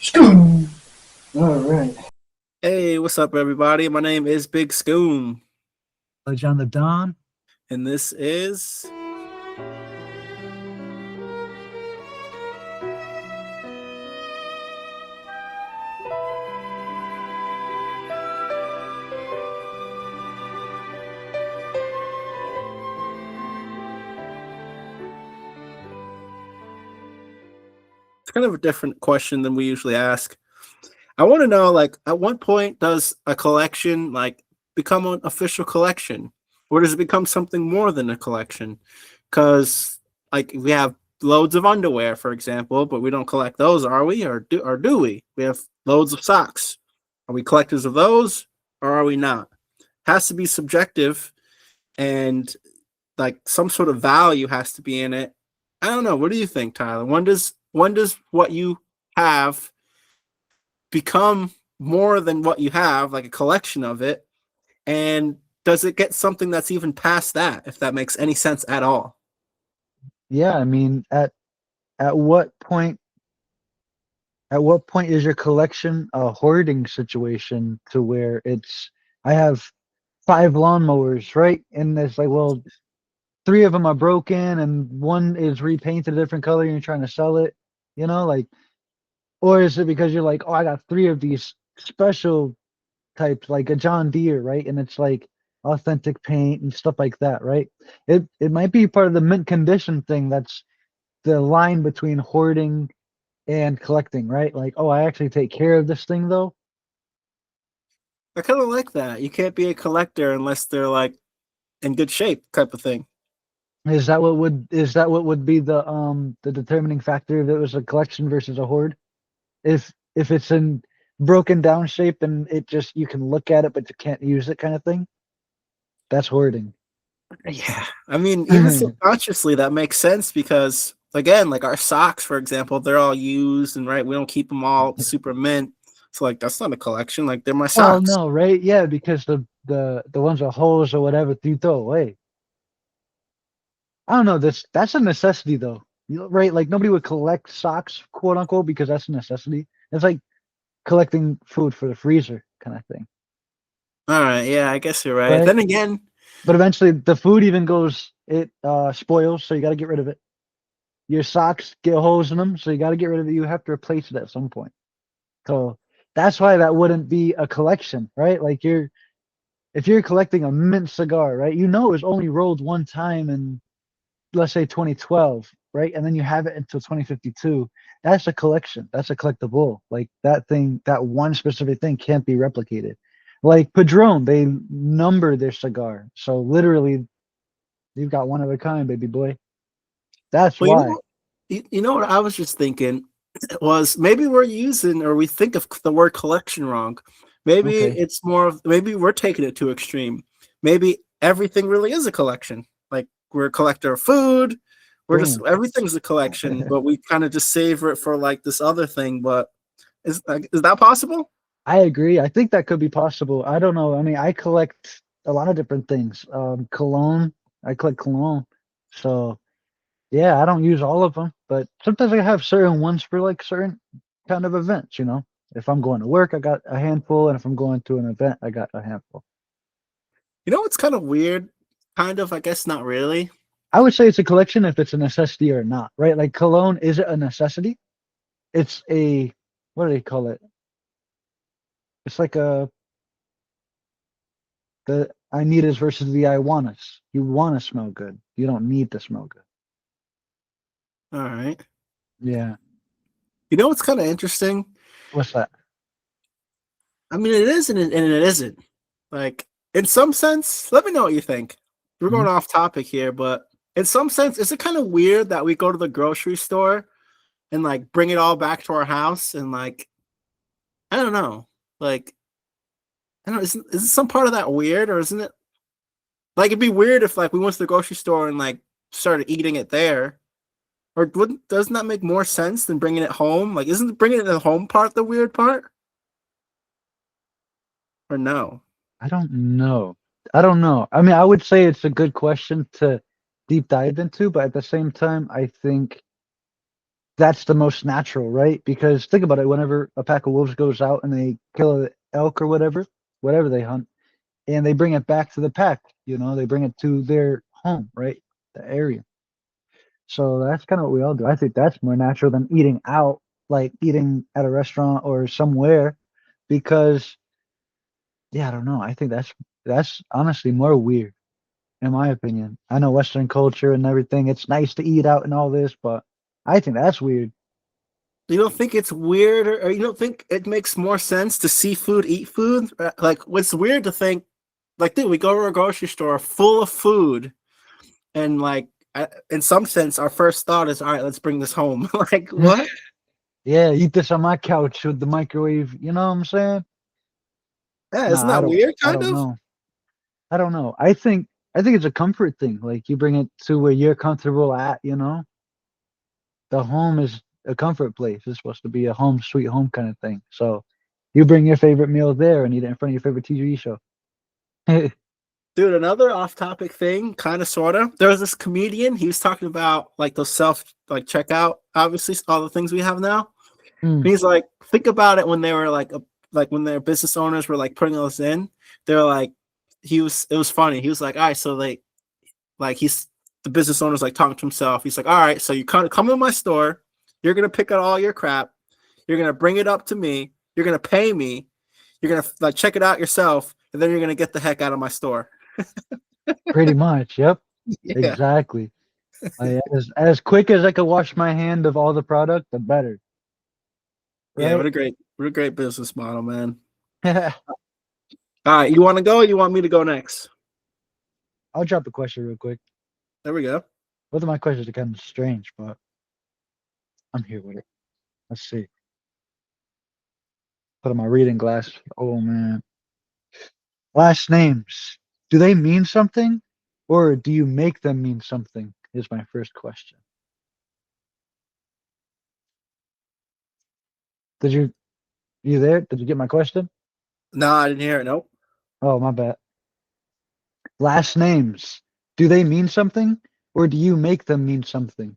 Skoom. All right. Hey, what's up, everybody? My name is Big Skoom, John the Don. and this is. It's kind of a different question than we usually ask. I want to know, like, at what point does a collection, like, become an official collection? Or does it become something more than a collection? Because, like, we have loads of underwear, for example, but we don't collect those, are we? Or do we? We have loads of socks. Are we collectors of those, or are we not? Has to be subjective, and like some sort of value has to be in it. I don't know. What do you think, Tyler? When does what you have become more than what you have, like a collection of it? And does it get something that's even past that, if that makes any sense at all? Yeah, I mean, at what point is your collection a hoarding situation to where I have 5 lawnmowers, right? And it's like, well, 3 of them are broken and one is repainted a different color and you're trying to sell it, like, or is it because you're like, oh, I got 3 of these special types, like a John Deere, right? And it's like authentic paint and stuff like that, right? It might be part of the mint condition thing. That's the line between hoarding and collecting, right? Like, oh, I actually take care of this thing though. I kind of like that. You can't be a collector unless they're like in good shape, type of thing. Is that what would be the determining factor if it was a collection versus a hoard? If it's in broken down shape and it just you can look at it but you can't use it kind of thing, that's hoarding. Yeah. I mean, even subconsciously, that makes sense because, again, like our socks, for example, they're all used and right, we don't keep them all super mint. So, like, that's not a collection. Like, they're my Well, socks. no, right? Yeah, because the ones with holes or whatever you throw away. I don't know. That's a necessity though. Right? Like nobody would collect socks, quote unquote, because that's a necessity. It's like collecting food for the freezer kind of thing, All right. Yeah, I guess you're right. right? Then again, But eventually the food even goes, it spoils, so you got to get rid of it. Your socks get holes in them, so you got to get rid of it. You have to replace it at some point. So that's why that wouldn't be a collection, right? Like if you're collecting a mint cigar, right? You know it was only rolled one time in, let's say, 2012, right? And then you have it until 2052. That's a collection. That's a collectible. Like that thing, that one specific thing can't be replicated. Like Padron, they number their cigar. So literally, you've got one of a kind, baby boy. That's well, why. you know what I was just thinking was maybe we're using or we think of the word collection wrong. Maybe Okay. it's more of maybe we're taking it too extreme. Maybe everything really is a collection. Like we're a collector of food. We're just Boom. everything's a collection, but we kind of just savor it for like this other thing. But is that possible? I agree. I think that could be possible. I don't know. I mean, I collect a lot of different things. Cologne. I collect cologne. So yeah, I don't use all of them, but sometimes I have certain ones for like certain kind of events, you know. If I'm going to work, I got a handful, and if I'm going to an event, I got a handful. You know what's kind of weird? Kind of, I guess not really. I would say it's a collection if it's a necessity or not, right? Like cologne, is it a necessity? It's a, what do they call it? It's like the I need us versus the I want us. You want to smell good. You don't need to smell good. All right. Yeah. You know what's kind of interesting? What's that? I mean, it is and it isn't. Like, in some sense, let me know what you think. We're Mhm. going off topic here, but in some sense, is it kind of weird that we go to the grocery store and like bring it all back to our house and like I don't know, like I don't know, isn't some part of that weird or isn't it like it'd be weird if like we went to the grocery store and like started eating it there, or wouldn't doesn't that make more sense than bringing it home? Like, isn't bringing it to the home part the weird part or no? I don't know. I don't know. I mean, I would say it's a good question to deep dive into, but at the same time, I think that's the most natural, right? Because think about it, whenever a pack of wolves goes out and they kill an elk or whatever they hunt, and they bring it back to the pack, they bring it to their home, right? The area. So that's kind of what we all do. I think that's more natural than eating out, like eating at a restaurant or somewhere, because yeah, I don't know. I think that's honestly more weird, in my opinion. I know Western culture and everything. It's nice to eat out and all this, but I think that's weird. You don't think it's weird, or you don't think it makes more sense to see food, eat food? Like, what's weird to think, like, dude, we go to a grocery store full of food, and like, in some sense, our first thought is, all right, let's bring this home. Like, what? Yeah, eat this on my couch with the microwave. You know what I'm saying? Yeah, isn't Nah, I that don't. weird? I Kind don't of. know. I don't know. I think it's a comfort thing. Like you bring it to where you're comfortable at. The home is a comfort place. It's supposed to be a home sweet home kind of thing. So you bring your favorite meal there and eat it in front of your favorite TV show. Dude, another off-topic thing, kind of, sort of. There was this comedian. He was talking about like those like checkout, obviously, all the things we have now. Mm, And he's like, think about it when they were like when their business owners were like putting us in. They're like, it was funny. He was like, all right, so he's the business owner's like talking to himself. He's like, all right, so you come to my store. You're gonna pick out all your crap. You're gonna bring it up to me. You're gonna pay me. You're gonna like check it out yourself, and then you're gonna get the heck out of my store. pretty much. Yep. Yeah. Exactly. As quick as I could wash my hand of all the product, the better. Yeah, Right? what a great business model, man. All right, you want to go? Or you want me to go next? I'll drop a question real quick. There we go. Both of my questions are kind of strange, but I'm here with it. Let's see. Put on my reading glass. Oh man. Last names. Do they mean something? Or do you make them mean something? Is my first question. Did you there? Did you get my question? No, I didn't hear it. Nope. Oh my bad. Last names. Do they mean something? Or do you make them mean something?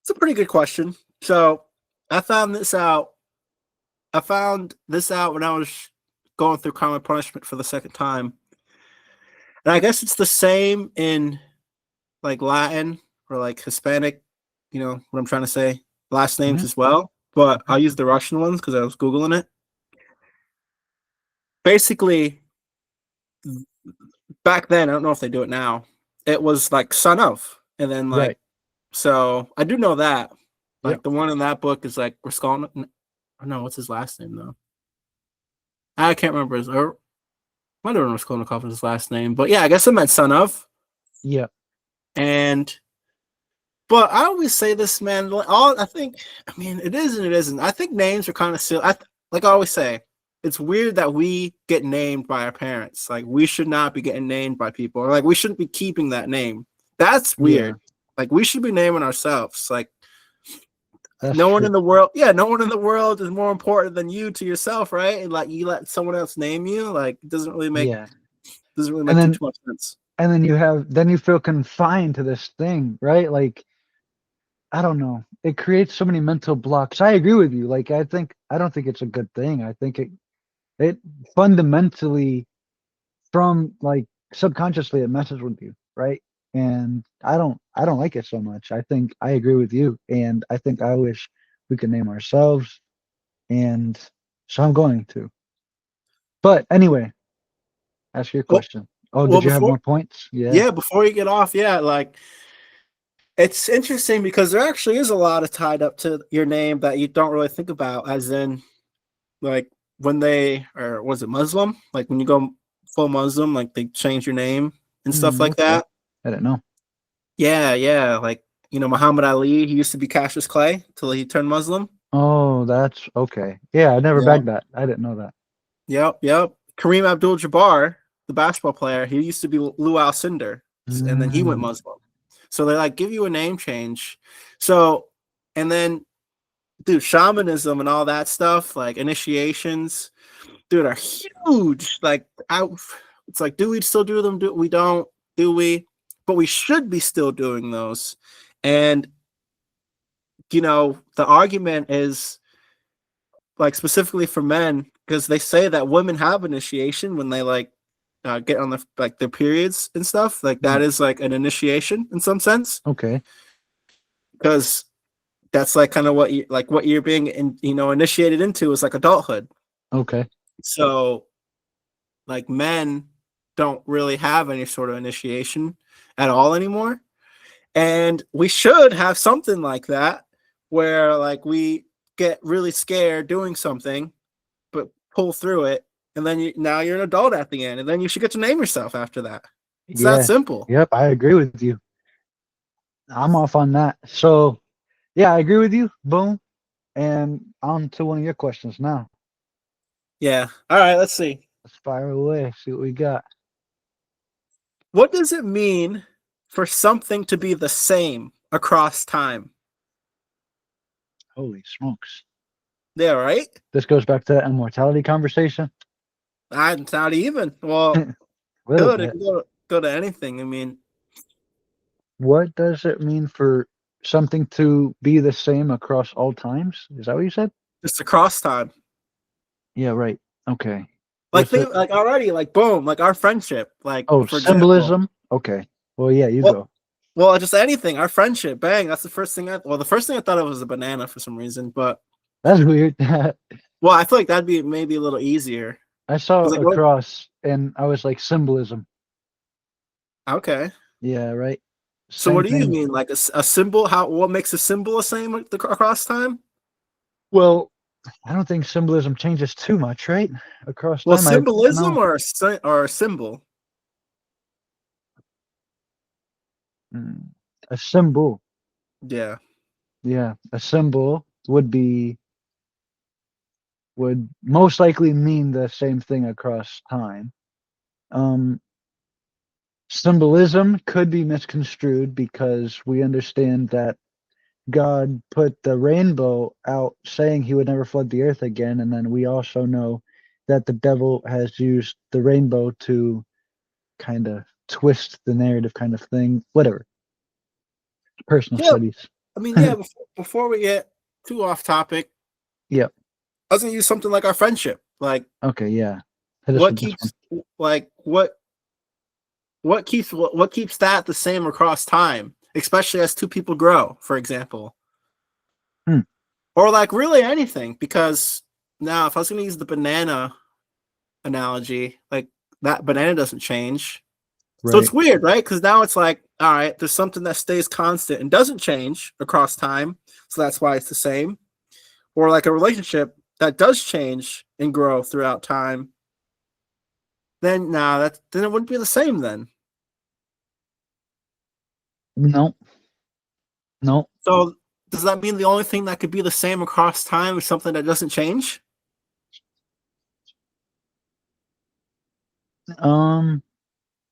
It's a pretty good question. So I found this out. I found this out when I was going through Crime and Punishment for the second time. And I guess it's the same in like Latin or like Hispanic, you know what I'm trying to say? Last names Hmm. as well. But Hmm. I'll use the Russian ones because I was Googling it. Basically, back then, I don't know if they do it now, it was like son of. And then Right. like, so I do know that. Yep. Like the one in that book is like Raskolnikov. No, what's his last name though? I can't remember his, or might have been Raskolnikov is his last name. But yeah, I guess it meant son of. Yep. And but I always say this, man. All I think, I mean, it is and it isn't. I think names are kind of silly. Like I always say, it's weird that we get named by our parents. Like we should not be getting named by people, or like we shouldn't be keeping that name. That's Yeah. weird. Like we should be naming ourselves. Like That's no one in true. the world, yeah, no one in the world is more important than you to yourself, right? And like you let someone else name you, like it Yeah. doesn't really And make then too much sense. you feel confined to this thing, right? Like I don't know. It creates so many mental blocks. I agree with you. Like I don't think it's a good thing. I think it fundamentally from like subconsciously it messes with you, right? And I don't like it so much. I think I agree with you, and I think I wish we could name ourselves, and so I'm going to. But anyway, ask your Well, question. Oh, well, did you have before more points? Yeah. yeah, before you get off, yeah, like it's interesting because there actually is a lot of tied up to your name that you don't really think about, as in like when they or was it Muslim? Like when you go full Muslim, like they change your name and stuff like Okay. that. I don't know. Yeah, yeah. Like, you know, Muhammad Ali, he used to be Cassius Clay till he turned Muslim. Oh, that's okay. Yeah, I never Yeah. bagged that. I didn't know that. Yep, yep. Kareem Abdul-Jabbar, the basketball player, he used to be Lou Alcindor, and then he went Mm, Muslim. So they like give you a name change. So, and then, dude, shamanism and all that stuff, like initiations, dude, are huge. Like, it's like, do we still do them? Do we don't? Do we? But we should be still doing those. And the argument is like specifically for men because they say that women have initiation when they like get on their periods and stuff. Like that is like an initiation in some sense Okay. because that's like kind of what you're being initiated into is like adulthood. Okay. So like men don't really have any sort of initiation at all anymore. And we should have something like that where like we get really scared doing something, but pull through it. And then now you're an adult at the end. And then you should get to name yourself after that. It's that Yeah. simple. Yep. I agree with you. I'm off on that. So, yeah, I agree with you. Boom. And on to one of your questions now. Yeah. All right. Let's see. Let's fire away. See what we got. What does it mean for something to be the same across time? Holy smokes. Yeah, right? This goes back to that immortality conversation. Not even. Well, A little good. It bit. can go to anything. I mean, What does it mean for something to be the same across all times? Is that what you said? just across time. Yeah, right. Okay. Like What's it? think like already, like boom, like our friendship. Like Oh, for example. symbolism. Okay. Well, yeah, you Well, go. well, just anything. Our friendship, bang. That's the first thing. The first thing I thought of was a banana for some reason, but That's weird. well, I feel like that'd be maybe a little easier. I saw Like a what? cross and I was like, symbolism. Okay. Yeah, right. So Same what do you thing. mean? Like a symbol? What makes a symbol the same across time? Well, I don't think symbolism changes too much, right? Across Well, time, I symbolism no. or a symbol. A symbol. Yeah. Yeah, a symbol would most likely mean the same thing across time. Um, Symbolism could be misconstrued because we understand that God put the rainbow out saying he would never flood the earth again. And then we also know that the devil has used the rainbow to kind of twist the narrative, kind of thing. Whatever. Personal Yeah. studies. I mean, yeah. Before we get too off topic, Yep. I was gonna use something like our friendship. Like Okay. Yeah. Hit us what with this one. keeps like what keeps that the same across time, especially as two people grow, for example. Hmm. Or like really anything, because now if I was gonna use the banana analogy, like that banana doesn't change. So it's Right. weird, right? Because now it's like, all right, there's something that stays constant and doesn't change across time. So that's why it's the same. Or like a relationship that does change and grow throughout time. Then then it wouldn't be the same then. No. No. So does that mean the only thing that could be the same across time is something that doesn't change?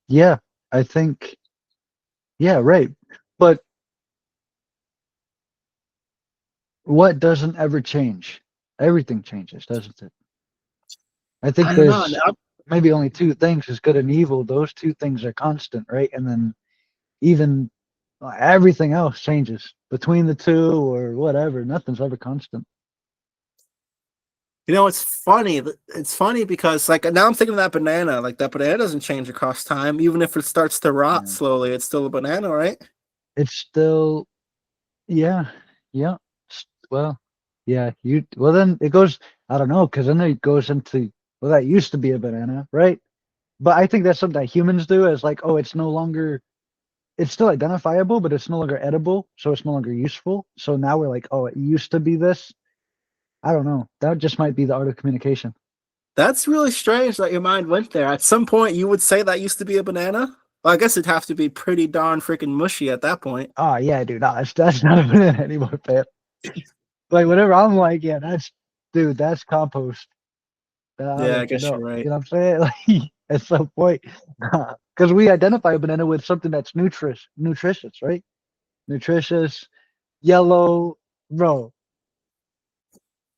Yeah. I think. Yeah. Right. But what doesn't ever change? Everything changes, doesn't it? I think I don't know. there's maybe only two things is good and evil. Those two things are constant, right? And then even everything else changes between the two or whatever. Nothing's ever constant. It's funny. It's funny because like now I'm thinking of that banana. Like that banana doesn't change across time, even if it starts to rot Yeah. slowly. It's still a banana, right? It's still, yeah, yeah. Well, yeah. Well, then it goes. I don't know, because then it goes into well, that used to be a banana, right? But I think that's something that humans do. As like, oh, it's no longer. It's still identifiable, but it's no longer edible, so it's no longer useful. So now we're like, oh, it used to be this. I don't know. That just might be the art of communication. That's really strange that your mind went there. At some point, you would say that used to be a banana. Well, I guess it'd have to be pretty darn freaking mushy at that point. Oh yeah, dude. No, that's not a banana anymore, fam. Like whatever I'm like, yeah, dude, that's compost. I'll Yeah, I let you guess know. you're right. You know what I'm saying? Like at some point, because we identify a banana with something that's nutritious, right? Nutritious, yellow, bro.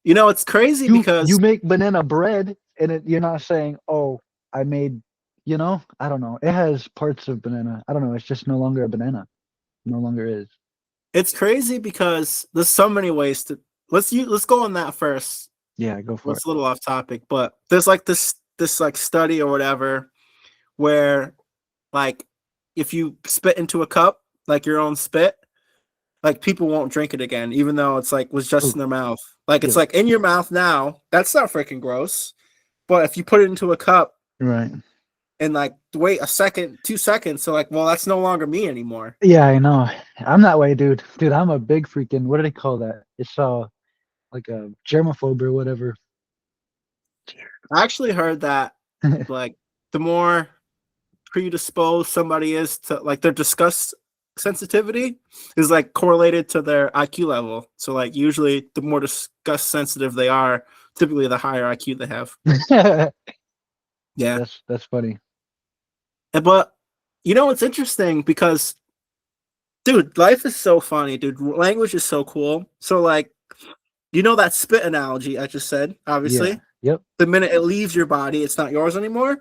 It's crazy You because make banana bread, and you're not saying, oh, I made. I don't know. It has parts of banana. I don't know. It's just no longer a banana. No longer is. It's crazy because there's so many ways to let's go on that first. Yeah, go for it. It's a little off topic, but there's like this like study or whatever where like if you spit into a cup, like your own spit, like people won't drink it again, even though it's like was just Ooh, in their mouth. Like it's yeah. like in your mouth now. That's not freaking gross. But if you put it into a cup Right. and like wait a second, 2 seconds, so like, well, that's no longer me anymore. Yeah, I know. I'm that way, dude. Dude, I'm a big freaking, what do they call that? It's like a germaphobe or whatever. I actually heard that like the more predisposed somebody is to like their disgust sensitivity is like correlated to their IQ level. So like usually the more disgust sensitive they are, typically the higher IQ they have. Yeah. That's funny. But you know it's interesting because dude, life is so funny, dude. Language is so cool. So like you know that spit analogy I just said, Yeah. obviously. Yep. The minute it leaves your body, it's not yours anymore.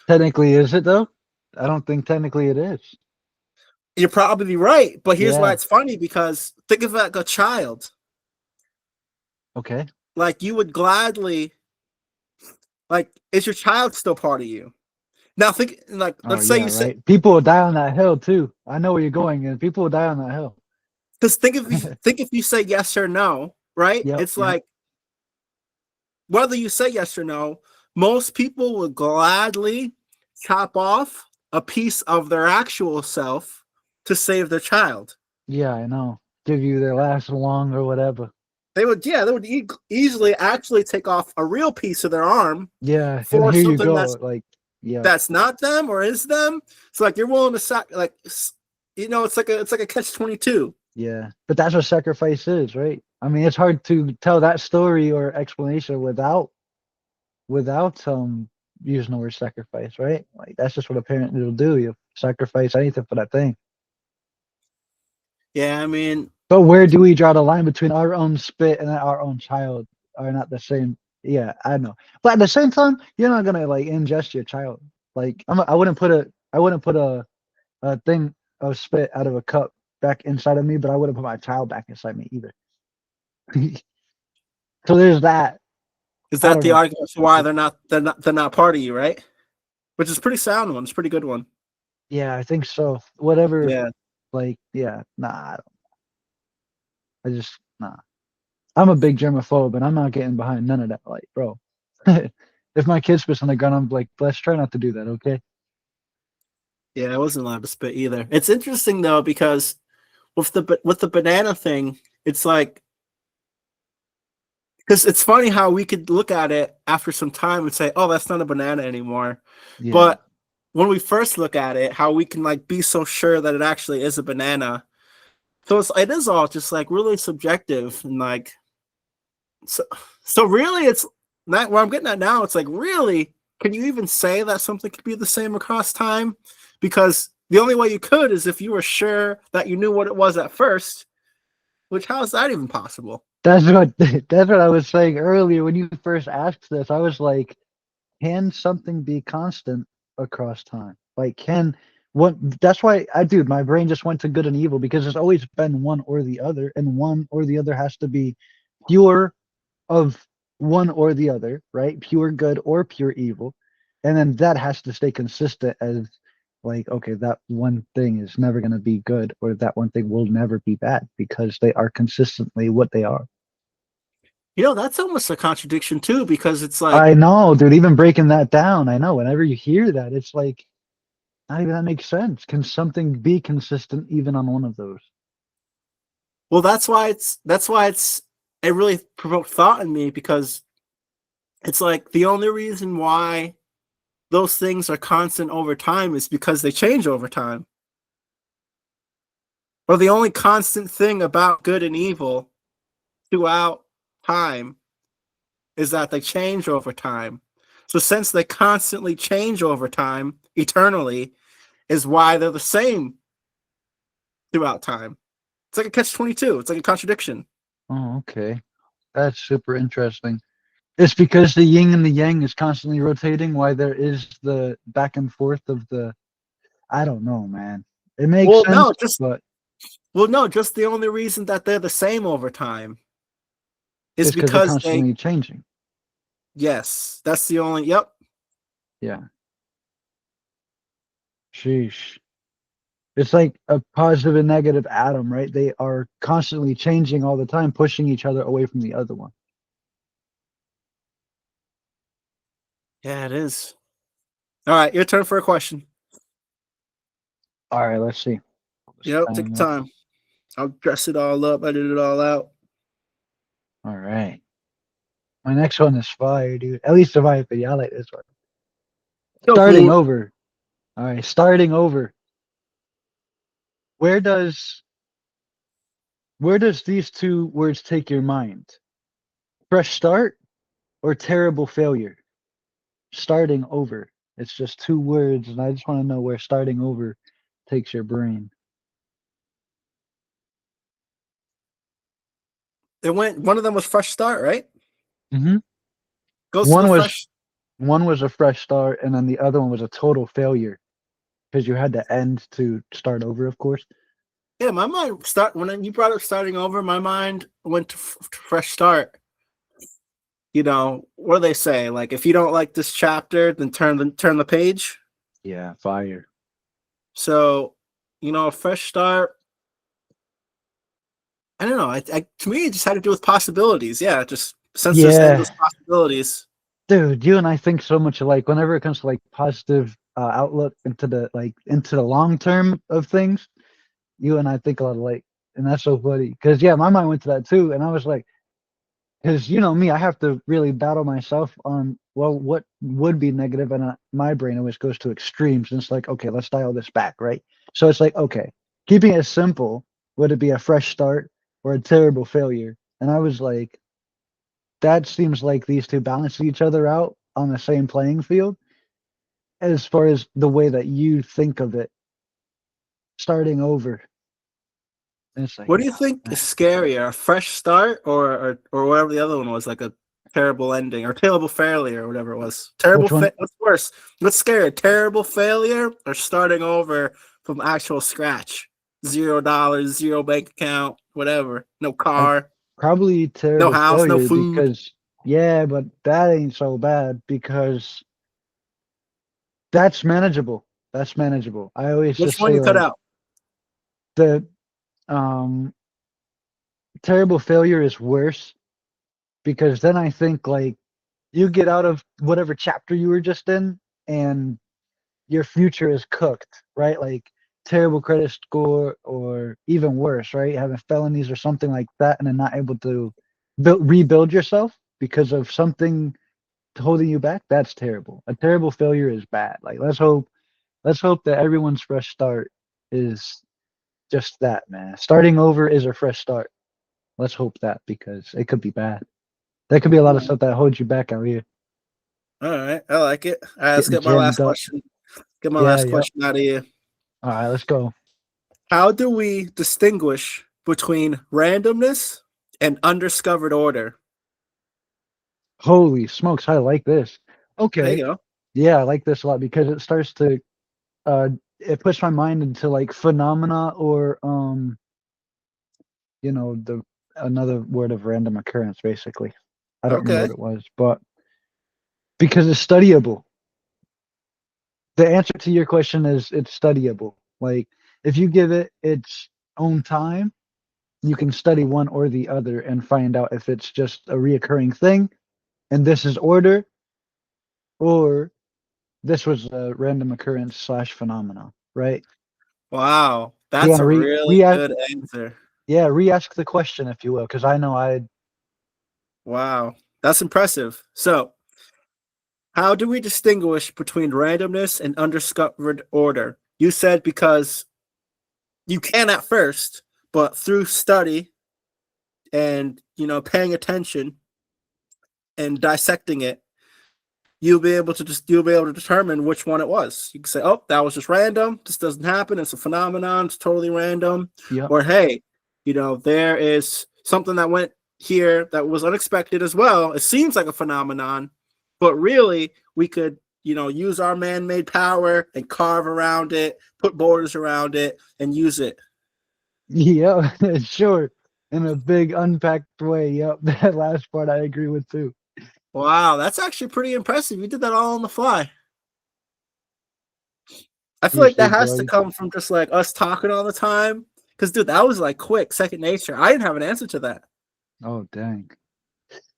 Technically, is it though? I don't think technically it is. You're probably right, but here's why Yeah. it's funny because think of it like a child. Okay. Like you would gladly, like, is your child still part of you? Now think, like, Oh let's say yeah, you say, right. People will die on that hill too. I know where you're going, and people will die on that hill. because think if you say yes or no, right? Yep. It's Yep. like whether you say yes or no, most people would gladly chop off a piece of their actual self to save their child. Yeah, I know. Give you their last long or whatever. They would, yeah, they would easily actually take off a real piece of their arm Yeah, and for here you something go. Like, yeah, that's not them or is them. So like you're willing to like, you know, it's like a catch-22. yeah. But that's what sacrifice is, right? I mean, it's hard to tell that story or explanation without using the word sacrifice, right? Like that's just what a parent will do. You sacrifice anything for that thing. Yeah, I mean, But where do we draw the line between our own spit and our own child are not the same? Yeah, I know. But at the same time, you're not gonna like ingest your child. Like I wouldn't put a thing of spit out of a cup back inside of me, but I wouldn't put my child back inside me either. So there's that. is I that don't the know. argument for why they're not part of you, right? Which is a pretty sound one. It's a pretty good one. Yeah, I think so. Whatever. Yeah. Like, yeah, nah. I just nah. I'm a big germaphobe, and I'm not getting behind none of that. Like, bro, if my kid spits on the ground, I'm like, let's try not to do that, okay? Yeah, I wasn't allowed to spit either. It's interesting though because with the banana thing, it's like because it's funny how we could look at it after some time and say, "Oh, that's not a banana anymore," Yeah. but when we first look at it, how we can like be so sure that it actually is a banana. So it is all just like really subjective and like so really it's not where I'm getting at now. It's like really, can you even say that something could be the same across time? Because the only way you could is if you were sure that you knew what it was at first. Which how is that even possible? That's what I was saying earlier when you first asked this. I was like, can something be constant across time? Like, can what? That's why dude, my brain just went to good and evil because it's always been one or the other, and one or the other has to be pure of one or the other, right? Pure good or pure evil, and then that has to stay consistent as like, okay, that one thing is never going to be good, or that one thing will never be bad because they are consistently what they are. You know, that's almost a contradiction too, because it's like, I know, dude. Even breaking that down, I know. Whenever you hear that, it's like not even that makes sense. Can something be consistent even on one of those? well, that's why it really provoked thought in me because it's like the only reason why those things are constant over time is because they change over time. Or the only constant thing about good and evil throughout time is that they change over time. So since they constantly change over time, eternally, is why they're the same throughout time. It's like a catch-22. It's like a contradiction. Oh, okay. That's super interesting. It's because the yin and the yang is constantly rotating, why there is the back and forth of the I don't know, man. It makes Well, sense, no, just but Well, no, just the only reason that they're the same over time is It's because they're because they. constantly changing. Yes, that's the only. Yep. Yeah. Sheesh. It's like a positive and negative atom, right? They are constantly changing all the time, pushing each other away from the other one. Yeah, it is. All right, your turn for a question. All right, let's see. Yep, take your time. I'll dress it all up, edit it all out. All right. My next one is fire, dude. At least in my opinion, I like this one. Go Starting for it. over. All right, starting over. Where does these two words take your mind? Fresh start or terrible failure? Starting over. It's just two words, and I just want to know where starting over takes your brain. It went. One of them was fresh start, right? Mm-hmm. Goes to One the was fresh. one was a fresh start, and then the other one was a total failure because you had to end to start over, of course. Yeah, my mind start when you brought up starting over. My mind went to fresh start. You know what do they say? Like, if you don't like this chapter, then turn the page. Yeah, fire. So, a fresh start. I don't know. To me, it just had to do with possibilities. Yeah, just since there's Yeah, endless possibilities. dude, you and I think so much alike. Whenever it comes to like positive outlook into the long term of things, you and I think a lot alike, and that's so funny. Because yeah, my mind went to that too, and I was like, because you know me, I have to really battle myself on well, what would be negative, and my brain always goes to extremes, and it's like, okay, let's dial this back, right? So it's like, okay, keeping it simple, would it be a fresh start or a terrible failure? And I was like, that seems like these two balance each other out on the same playing field as far as the way that you think of it, starting over. And it's like, What do you think is scarier, a fresh start or whatever the other one was, like a terrible ending or terrible failure or whatever it was? which one? What's worse? What's scarier, terrible failure or starting over from actual scratch? $0, zero bank account, whatever. No I car, probably no terrible house, no failure food. because yeah, but that ain't so bad because that's manageable. That's manageable. I always Which just one say you cut like out? the um terrible failure is worse because then I think like you get out of whatever chapter you were just in and your future is cooked, right? Like terrible credit score or even worse, right? Having felonies or something like that and then not able to rebuild yourself because of something holding you back. That's terrible. A terrible failure is bad. Like let's hope that everyone's fresh start is just that, man. Starting over is a fresh start. Let's hope that because it could be bad. There could be a lot of stuff that holds you back out here. All right, I like it. All right, let's Getting get my last jammed up. question. Get my Yeah, last yep. question out of you. All right, let's go. How do we distinguish between randomness and undiscovered order? Holy smokes, I like this. There Okay. you go. Yeah, I like this a lot because it starts to it puts my mind into like phenomena or the another word of random occurrence basically. I don't remember Okay. what it was, but because it's studyable. The answer to your question is it's studyable. Like if you give it its own time, you can study one or the other and find out if it's just a reoccurring thing and this is order or this was a random occurrence slash phenomena, right? Wow. Do you That's want to a really good answer. re-ask the question if you will, because I know I Wow. That's impressive. So, how do we distinguish between randomness and undiscovered order? You said because you can at first, but through study and, paying attention and dissecting it, you'll be able to determine which one it was. You can say, "Oh, that was just random. This doesn't happen. It's a phenomenon. It's totally random." yep, Or, "Hey, there is something that went here that was unexpected as well. It seems like a phenomenon, but really we could, use our man-made power and carve around it, put borders around it, and use it." Yeah, sure. In a big unpacked way. Yep. That last part I agree with too. Wow, that's actually pretty impressive. You did that all on the fly. I feel like Seriously, that has bro. to come from just like us talking all the time. Because, dude, that was like quick, second nature. I didn't have an answer to that. Oh dang.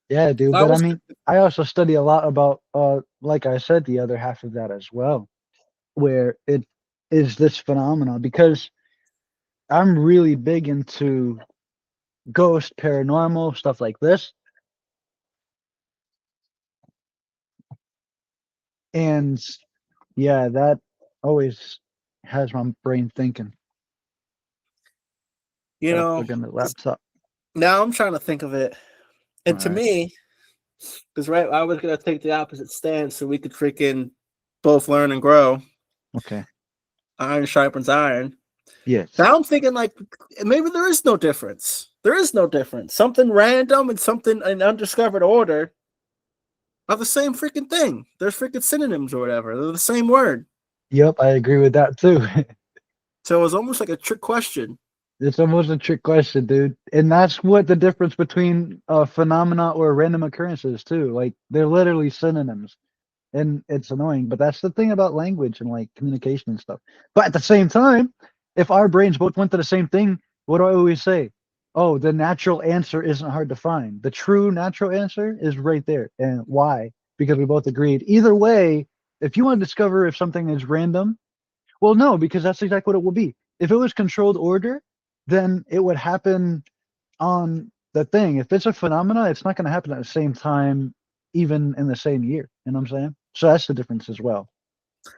Yeah, dude. That But I was mean, I also study a lot about like I said, the other half of that as well, where it is this phenomenon because I'm really big into ghost, paranormal, stuff like this. And yeah, that always has my brain thinking. you Gotta know, plug in the 'cause laptop. now I'm trying to think of it. All And to right. me, because right, I was gonna take the opposite stance so we could freaking both learn and grow. Okay. Iron sharpens iron. Yes. Now I'm thinking like maybe there is no difference. There is no difference. Something random and something in undiscovered order are the same freaking thing. They're freaking synonyms or whatever. They're the same word. Yep, I agree with that too. So it was almost like a trick question. It's almost a trick question, dude. And that's what the difference between phenomena or random occurrences too. Like they're literally synonyms. And it's annoying, but that's the thing about language and like communication and stuff. But at the same time, if our brains both went to the same thing, what do I always say? Oh, the natural answer isn't hard to find. The true natural answer is right there. And why? Because we both agreed. Either way, if you want to discover if something is random, well, no, because that's exactly what it will be. If it was controlled order, then it would happen on the thing. If it's a phenomena, it's not going to happen at the same time, even in the same year. You know what I'm saying? So that's the difference as well.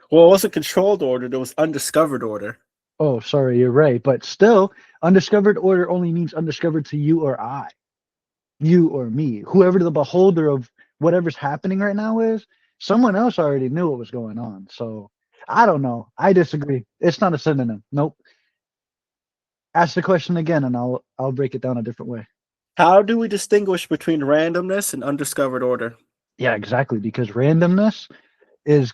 Well, it wasn't controlled order, there was undiscovered order. Oh, sorry, you're right. But still, undiscovered order only means undiscovered to you or I, you or me, whoever the beholder of whatever's happening right now is. Someone else already knew what was going on. So I don't know. I disagree. It's not a synonym. Nope. Ask the question again, and I'll break it down a different way. How do we distinguish between randomness and undiscovered order? Yeah, exactly. Because randomness is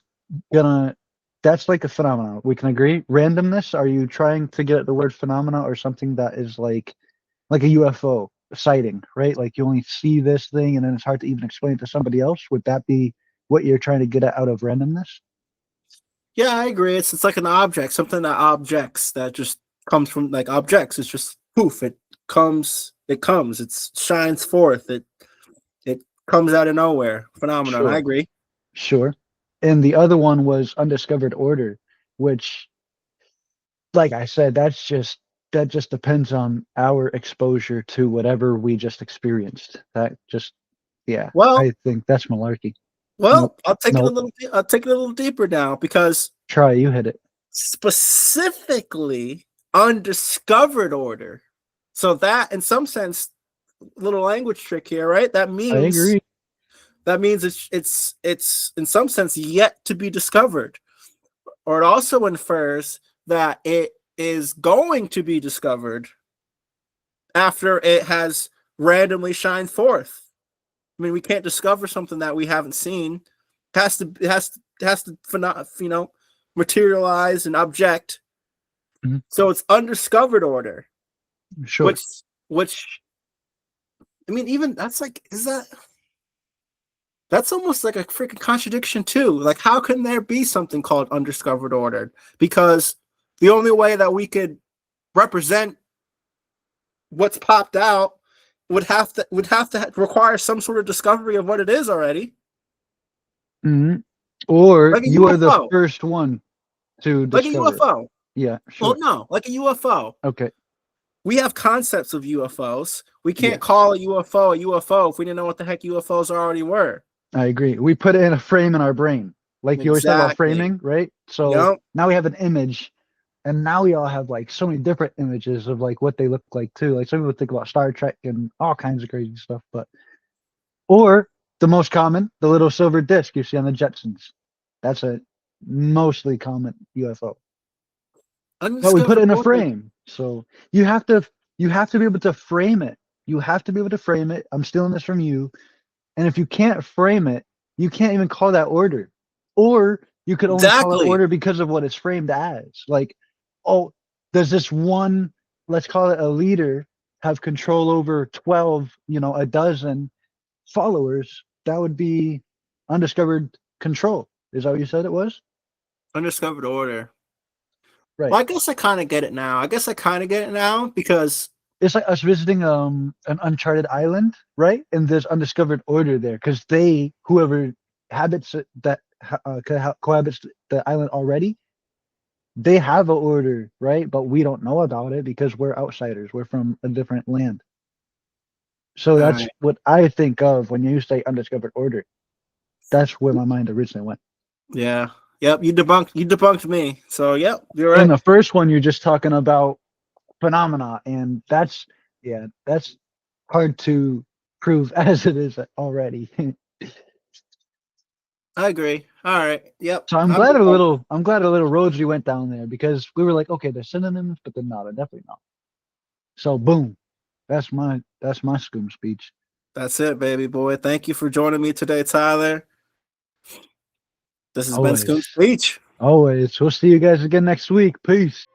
gonna that's like a phenomenon. We can agree. Randomness, are you trying to get at the word phenomena or something that is like a UFO sighting, right? Like you only see this thing and then it's hard to even explain it to somebody else. Would that be what you're trying to get at out of randomness? Yeah, I agree. It's like an object, something that objects that just comes from like objects. It's just poof, it comes, it shines forth, it comes out of nowhere. Phenomenon. I Sure, agree. sure. And the other one was undiscovered order, which, like I said, that just depends on our exposure to whatever we just experienced. That just yeah, Well, I think that's malarkey. Nope. well, I'll take it a Nope. little. I'll take it a little deeper now because Try, you hit it. specifically undiscovered order. So that, in some sense, little language trick here, right? That I means agree. it's in some sense yet to be discovered, or it also infers that it is going to be discovered after it has randomly shined forth. I mean, we can't discover something that we haven't seen. It has to materialize and object. Mhm. So it's undiscovered order, Sure. which I mean, even that's like, that's almost like a freaking contradiction too. Like, how can there be something called undiscovered order? Because the only way that we could represent what's popped out would have to require some sort of discovery of what it is already, Hmm. Or like a you are the UFO, first one to like a discover it. UFO. Yeah, Well, sure. no, like a UFO. Okay. We have concepts of UFOs. We can't Yes, call a UFO if we didn't know what the heck UFOs already were. I agree. We put it in a frame in our brain. Like you always talk about Exactly. framing, right? So Yep. now we have an image, and now we all have like so many different images of like what they look like too. Like some people think about Star Trek and all kinds of crazy stuff, but or the most common, the little silver disc you see on the Jetsons. That's a mostly common UFO. But we put it Undiscovered in a order. frame. So you have to you have to be able to frame it. You have to be able to frame it. I'm stealing this from you. And if you can't frame it, you can't even call that order. Or you could only call it Exactly. order because of what it's framed as. Like, oh, there's this one let's call it a leader, have control over 12, a dozen followers, that would be undiscovered control. Is that what you said it was? Undiscovered order. Right. Well, I guess I kind of get it now. Because It's like us visiting an uncharted island, right? And there's undiscovered order there because whoever habits cohabits the island already, they have an order, right? But we don't know about it because we're outsiders. We're from a different land. So that's Alright. what I think of when you say undiscovered order. That's where my mind originally went. Yeah. Yep. You debunked me. So yep, you're In right. the first one, you're just talking about phenomena, and that's hard to prove as it is already. I agree. All right. Yep. So I'm glad a little roads we went down there because we were like, okay, they're synonyms, but they're not. They're definitely not. So boom, that's my Skoom speech. That's it, baby boy. Thank you for joining me today, Tyler. This has been Skoom Always, Speech. always. We'll see you guys again next week. Peace.